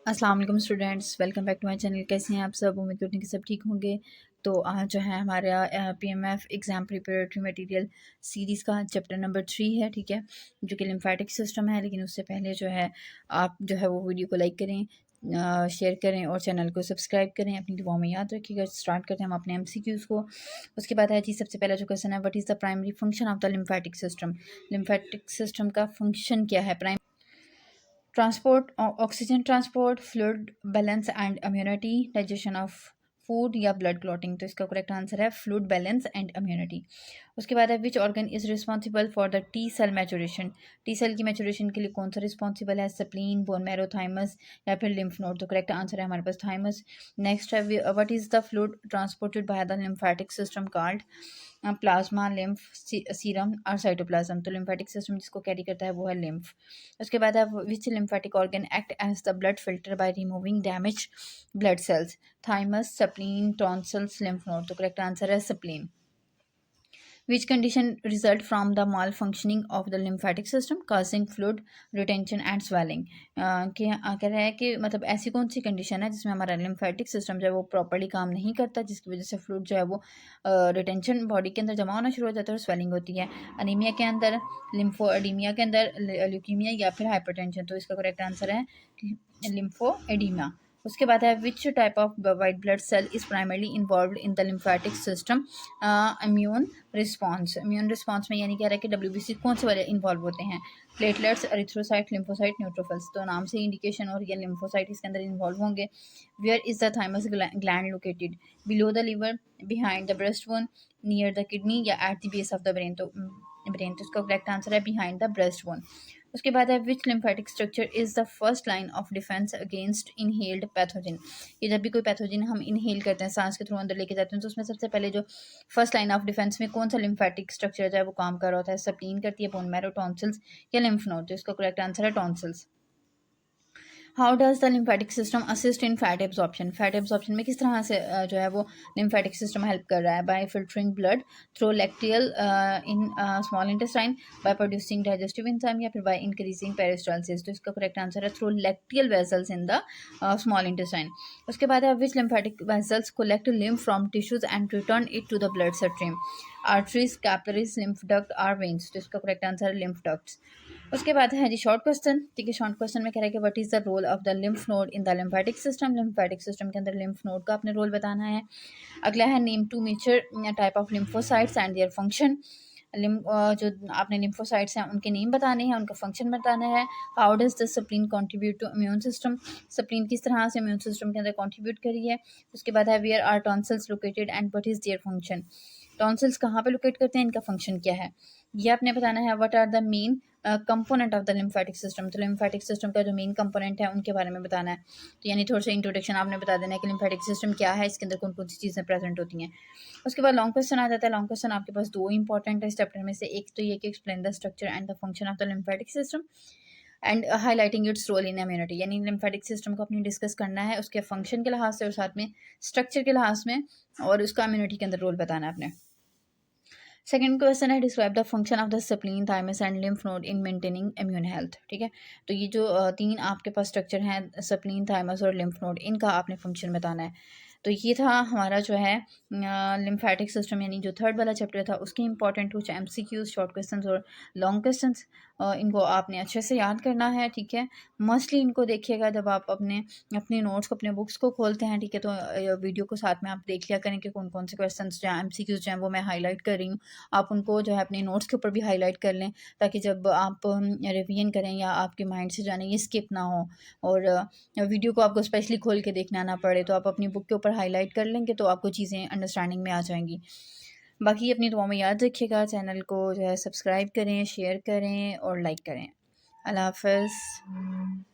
अस्सलाम वालेकुम students, welcome back to my channel. कैसे हैं आप सब? उम्मीद करती हूँ कि सब ठीक होंगे। तो आज जो है हमारा PMF exam preparatory material series का चैप्टर नंबर 3 है, ठीक है, जो कि लिम्फेटिक सिस्टम है। लेकिन उससे पहले जो है आप जो है वो वीडियो को लाइक करें, शेयर करें और चैनल को सब्सक्राइब करें। अपनी दुआओं में याद रखिएगा। स्टार्ट करते हैं हम अपने एमसीक्यूज़ को। उसके बाद है जी, सबसे पहला जो क्वेश्चन है, what is the primary function of the lymphatic system. Lymphatic system का फंक्शन क्या है? Transport, oxygen transport, fluid balance and immunity, digestion of food या ब्लड क्लॉटिंग। तो इसका करेक्ट आंसर है फ्लूइड बैलेंस एंड इम्यूनिटी। उसके बाद है which organ is responsible for the T cell maturation. T cell की मैचुरेशन के लिए कौन सा रिस्पॉन्सिबल है? स्प्लीन, बोन मैरो, थाइमस या फिर लिम्फ नोड। तो करेक्ट आंसर है हमारे पास थाइमस। नेक्स्ट है what is the fluid transported by the lymphatic system called? Plasma, lymph, serum और साइटोप्लाज्म। तो लिम्फेटिक सिस्टम जिसको कैरी करता है वो है लिम्फ। उसके बाद है which lymphatic organ act as the blood filter by removing damage blood cells. Thymus, spleen, tonsils, lymph node. तो करेक्ट आंसर है spleen. Which condition result from the malfunctioning of the lymphatic system causing fluid retention and swelling? कह रहा है कि मतलब ऐसी कौन सी condition है जिसमें हमारा लिम्फेटिक सिस्टम जो है वो प्रॉपर्ली काम नहीं करता, जिसकी वजह से फ्लूइड जो है वो रिटेंशन बॉडी के अंदर जमा होना शुरू हो जाता है और स्वेलिंग होती है। अनीमिया के अंदर, लिम्फोएडीमिया के अंदर, ल्यूकीमिया या फिर हाइपरटेंशन। तो इसका करेक्ट आंसर है लिम्फोएडीमिया। उसके बाद है which type of white blood cell is primarily involve in the lymphatic system immune response. Immune response में यानी कह रहा है कि डब्ल्यूबीसी कौन से वाले इन्वॉल्व होते हैं? Platelets, erythrocyte, lymphocyte, neutrophils. तो नाम से इंडिकेशन और ये लिम्फोसाइट इसके अंदर इन्वॉल्व होंगे। Where is the thymus gland located? Below the liver, behind the breast bone, near the kidney या at the base of the brain. तो ब्रेन। तो इसका करेक्ट आंसर है बिहाइंड द ब्रेस्ट बोन। उसके बाद है which lymphatic structure is the first line of defence against inhaled pathogen. ये जब भी कोई पैथोजन हम इनहेल करते हैं, सांस के थ्रू अंदर लेके जाते हैं, तो उसमें सबसे पहले जो फर्स्ट लाइन ऑफ डिफेंस में कौन सा लिम्फेटिक स्ट्रक्चर जो है वो काम कर रहा होता है? स्प्लीन करती है, बोन मैरो, टॉन्सिल्स या लिम्फ नोड। तो इसका करेक्ट आंसर है tonsils. How does the lymphatic system assist in fat absorption? Fat absorption में किस तरह से जो है वो लिम्फेटिक सिस्टम हेल्प कर रहा है? By filtering blood through lacteal in small intestine, by producing digestive enzyme या फिर बाय इंक्रीजिंग पेरिस्टालसिस। तो इसका करेक्ट आंसर है through lacteal vessels in the small intestine. उसके बाद है which lymphatic vessels collect lymph from tissues and return it to the bloodstream? Arteries, capillaries, lymph duct और veins. तो इसका correct answer है लिम्फ डक्ट्स। उसके बाद है जी शॉर्ट क्वेश्चन, ठीक है। शॉर्ट क्वेश्चन में कह रहा है कि what is the role of the lymph node in the lymphatic system. Lymphatic system के अंदर लिम्फ नोड का अपने रोल बताना है। अगला है name two major type of lymphocytes and their function. जो आपने लिम्फोसाइट्स हैं उनके नेम बताने हैं, उनका फंक्शन बताना है। How does the spleen contribute to immune system? Spleen किस तरह से इम्यून सिस्टम के अंदर कंट्रीब्यूट करी है? उसके बाद है where are tonsils located and what is their function? Tonsils कहाँ पे लोकेट करते हैं, इनका फंक्शन क्या है, ये आपने बताना है। What are the main component of the lymphatic system? तो लिम्फेटिक सिस्टम का जो मेन कंपोनेंट है उनके बारे में बताना है। तो यानी थोड़ा सा इंट्रोडक्शन आपने बता देना है कि लिम्फेटिक सिस्टम क्या है, इसके अंदर कौन कौन सी चीज़ें प्रेजेंट होती हैं। उसके बाद लॉन्ग क्वेश्चन आ जाता है। लॉन्ग क्वेश्चन आपके पास दो इंपॉर्टेंट है इस चैप्टर में से। एक तो ये कि explain the structure and the function of the lymphatic system and highlighting its role in immunity. यानी लिम्फेटिक सिस्टम को अपनी डिस्कस करना है उसके फंक्शन के लिहाज से और साथ में स्ट्रक्चर के लिहाज में, और उसका इम्यूनिटी के अंदर रोल बताना है आपने। सेकंड क्वेश्चन है describe the function of the spleen, thymus and lymph node in maintaining immune health. ठीक है, तो ये जो तीन आपके पास स्ट्रक्चर हैं, स्प्लीन, थाइमस और लिम्फ नोड, इनका आपने फंक्शन बताना है। तो ये था हमारा जो है लिम्फेटिक सिस्टम, यानी जो थर्ड वाला चैप्टर था उसके इंपॉर्टेंट कुछ एमसीक्यूज, शॉर्ट क्वेश्चंस और लॉन्ग क्वेश्चंस। इनको आपने अच्छे से याद करना है, ठीक है। मस्टली इनको देखिएगा जब आप अपने नोट्स को, अपने बुक्स को खोलते हैं, ठीक है। तो वीडियो को साथ में आप देख लिया करें कि कौन कौन से क्वेश्चन जो हैं, एमसीक्यूज जो हैं वो मैं हाईलाइट कर रही हूँ। आप उनको जो है अपने नोट्स के ऊपर भी हाईलाइट कर लें, ताकि जब आप रिवीजन करें या आपके माइंड से जाने ये स्किप ना हो, और वीडियो को आपको स्पेशली खोल के देखना ना पड़े। तो आप अपनी बुक के ऊपर हाईलाइट कर लेंगे तो आपको चीज़ें अंडरस्टैंडिंग में आ जाएंगी। बाकी अपनी दुआ में याद रखिएगा, चैनल को जो है सब्सक्राइब करें, शेयर करें और लाइक करें। अल्लाह हाफ़िज़।